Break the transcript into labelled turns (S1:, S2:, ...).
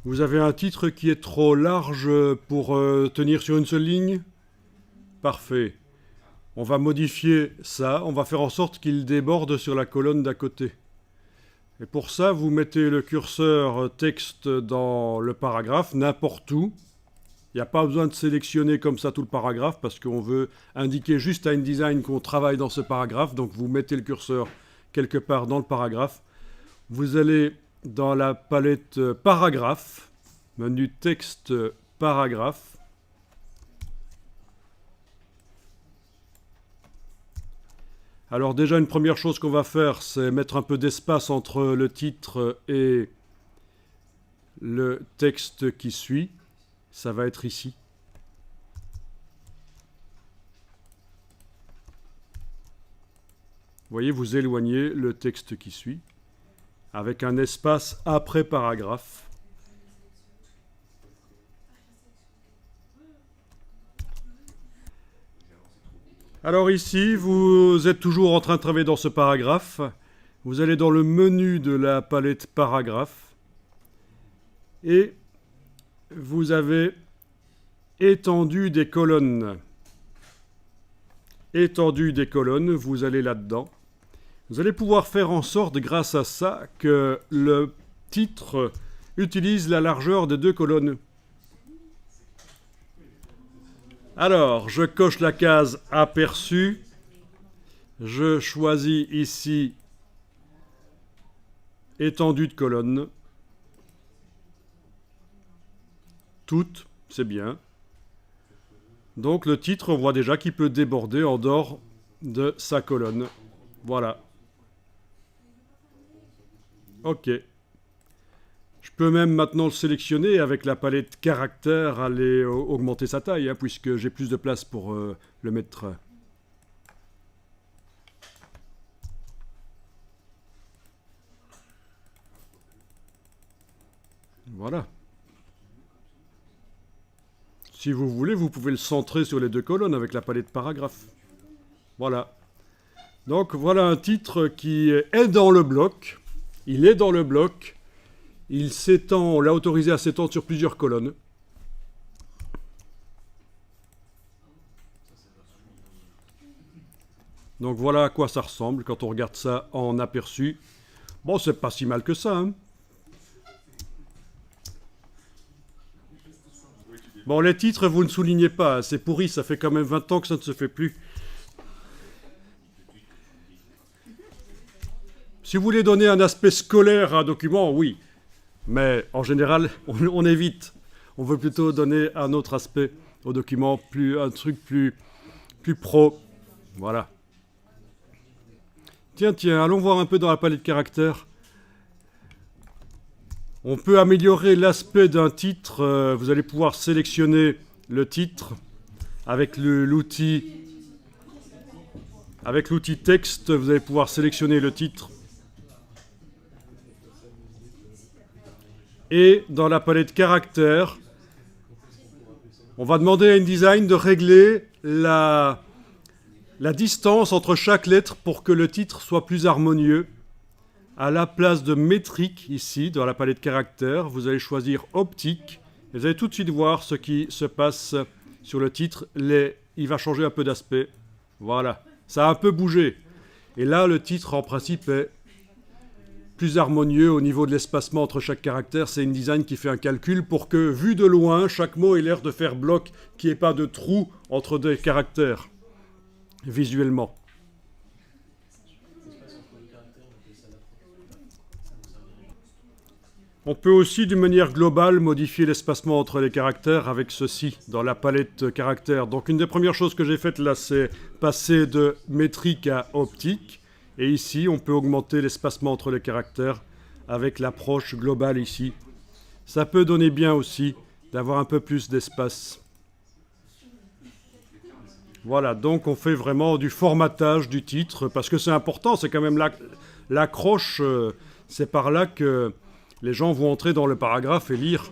S1: Vous avez un titre qui est trop large pour tenir sur une seule ligne? Parfait. On va modifier ça, on va faire en sorte qu'il déborde sur la colonne d'à côté. Et pour ça, vous mettez le curseur texte dans le paragraphe, n'importe où. Il n'y a pas besoin de sélectionner comme ça tout le paragraphe parce qu'on veut indiquer juste à InDesign qu'on travaille dans ce paragraphe. Donc vous mettez le curseur quelque part dans le paragraphe. Vous allez dans la palette paragraphe, menu texte paragraphe. Alors déjà, une première chose qu'on va faire, c'est mettre un peu d'espace entre le titre et le texte qui suit. Ça va être ici. Vous voyez, vous éloignez le texte qui suit avec un espace après paragraphe. Alors ici, vous êtes toujours en train de travailler dans ce paragraphe. Vous allez dans le menu de la palette paragraphe et vous avez étendu des colonnes. Étendu des colonnes, vous allez là-dedans. Vous allez pouvoir faire en sorte, grâce à ça, que le titre utilise la largeur des deux colonnes. Alors, je coche la case aperçu. Je choisis ici étendue de colonne. Toutes, c'est bien. Donc le titre, on voit déjà qu'il peut déborder en dehors de sa colonne. Voilà. OK. Je peux même maintenant le sélectionner avec la palette caractère, aller augmenter sa taille, hein, puisque j'ai plus de place pour le mettre. Voilà. Si vous voulez, vous pouvez le centrer sur les deux colonnes avec la palette paragraphe. Voilà. Donc voilà un titre qui est dans le bloc. Il est dans le bloc. Il s'étend, on l'a autorisé à s'étendre sur plusieurs colonnes. Donc voilà à quoi ça ressemble quand on regarde ça en aperçu. Bon, c'est pas si mal que ça, hein. Bon, les titres, vous ne soulignez pas, c'est pourri, ça fait quand même 20 ans que ça ne se fait plus. Si vous voulez donner un aspect scolaire à un document, oui. Mais en général, on évite. On veut plutôt donner un autre aspect au document, un truc plus pro. Voilà. Tiens, allons voir un peu dans la palette caractères. On peut améliorer l'aspect d'un titre. Vous allez pouvoir sélectionner le titre avec l'outil texte. Vous allez pouvoir sélectionner le titre. Et dans la palette caractères, on va demander à InDesign de régler la distance entre chaque lettre pour que le titre soit plus harmonieux. À la place de métrique, ici, dans la palette caractères, vous allez choisir optique. Et vous allez tout de suite voir ce qui se passe sur le titre. Il va changer un peu d'aspect. Voilà. Ça a un peu bougé. Et là, le titre, en principe, est plus harmonieux au niveau de l'espacement entre chaque caractère. C'est InDesign qui fait un calcul pour que, vu de loin, chaque mot ait l'air de faire bloc, qu'il n'y ait pas de trou entre des caractères, visuellement. On peut aussi, d'une manière globale, modifier l'espacement entre les caractères avec ceci, dans la palette caractères. Donc une des premières choses que j'ai faites là, c'est passer de métrique à optique. Et ici, on peut augmenter l'espacement entre les caractères avec l'approche globale ici. Ça peut donner bien aussi d'avoir un peu plus d'espace. Voilà, donc on fait vraiment du formatage du titre, parce que c'est important, c'est quand même l'accroche, c'est par là que les gens vont entrer dans le paragraphe et lire.